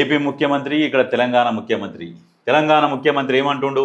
AP ముఖ్యమంత్రి ఇక్కడ తెలంగాణ ముఖ్యమంత్రి. తెలంగాణ ముఖ్యమంత్రి ఏమంటుండు?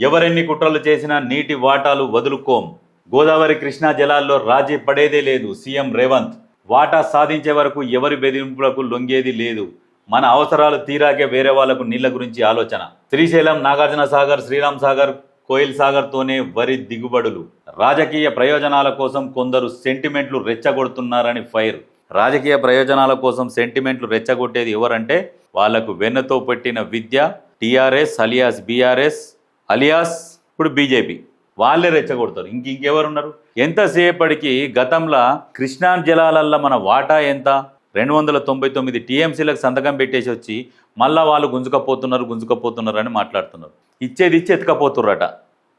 ఎవరెన్ని కుట్రలు చేసినా నీటి వాటాలు వదులుకోం. గోదావరి కృష్ణా జలాల్లో రాజీ పడేదే లేదు. సీఎం రేవంత్ వాటా సాధించే వరకు ఎవరి బెదిరింపులకు లొంగేది లేదు. మన అవసరాలు తీరాకే వేరే వాళ్లకు నీళ్ల గురించి ఆలోచన. శ్రీశైలం, నాగార్జున సాగర్, శ్రీరామ్ సాగర్, కోయిల్ సాగర్తోనే వరి దిగుబడులు. రాజకీయ ప్రయోజనాల కోసం కొందరు సెంటిమెంట్లు రెచ్చగొడుతున్నారని ఫైర్. రాజకీయ ప్రయోజనాల కోసం సెంటిమెంట్లు రెచ్చగొట్టేది ఎవరంటే వాళ్లకు వెన్నతో పెట్టిన విద్య టీఆర్ఎస్ అలియాస్ బీఆర్ఎస్ అలియాస్ ఇప్పుడు బీజేపీ. వాళ్ళే రెచ్చగొడతారు. ఇంకెవరున్నారు? ఎంతసేపటికి గతంలో కృష్ణా జలాలల్లో మన వాటా ఎంత? 299 టీఎంసీలకు సంతకం పెట్టేసి వచ్చి మళ్ళా వాళ్ళు గుంజుకపోతున్నారు అని మాట్లాడుతున్నారు. ఇచ్చేది ఇచ్చి ఎత్తుకపోతుర్రట.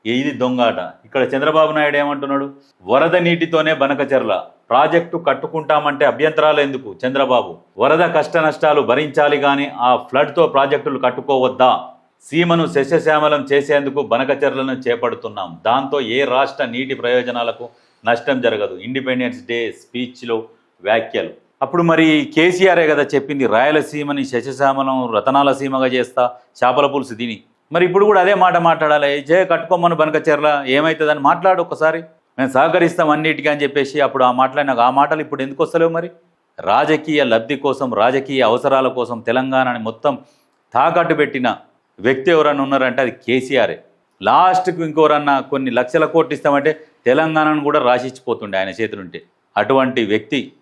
ఇది దొంగాట. ఇక్కడ చంద్రబాబు నాయుడు ఏమంటున్నాడు? వరద నీటితోనే బనకచెర్ల ప్రాజెక్టు కట్టుకుంటామంటే అభ్యంతరాలు ఎందుకు చంద్రబాబు? వరద కష్ట నష్టాలు భరించాలి కానీ ఆ ఫ్లడ్తో ప్రాజెక్టులు కట్టుకోవద్దా? సీమను సస్యశ్యామలం చేసేందుకు బనకచెర్లను చేపడుతున్నాం. దాంతో ఏ రాష్ట్ర నీటి ప్రయోజనాలకు నష్టం జరగదు. ఇండిపెండెన్స్ డే స్పీచ్లో వ్యాఖ్యలు. అప్పుడు మరి కేసీఆరే కదా చెప్పింది, రాయలసీమని సస్యశ్యామలం రతనాల సీమగా చేస్తా, చేపల పులుసు తిని. మరి ఇప్పుడు కూడా అదే మాట మాట్లాడాలి. కట్టుకోమను బనకచెర్ల ఏమవుతుందని మాట్లాడు ఒక్కసారి. మేము సహకరిస్తాం అన్నిటికీ అని చెప్పేసి అప్పుడు ఆ మాట్లాడినాక ఆ మాటలు ఇప్పుడు ఎందుకు వస్తలేవు? మరి రాజకీయ లబ్ధి కోసం, రాజకీయ అవసరాల కోసం తెలంగాణని మొత్తం తాకట్టు పెట్టిన వ్యక్తి ఎవరన్నా ఉన్నారంటే అది కేసీఆరే. లాస్ట్కు ఇంకోరన్నా కొన్ని లక్షల కోట్లు ఇస్తామంటే తెలంగాణను కూడా రాసిచ్చిపోతుండే ఆయన చేతులుంటే. అటువంటి వ్యక్తి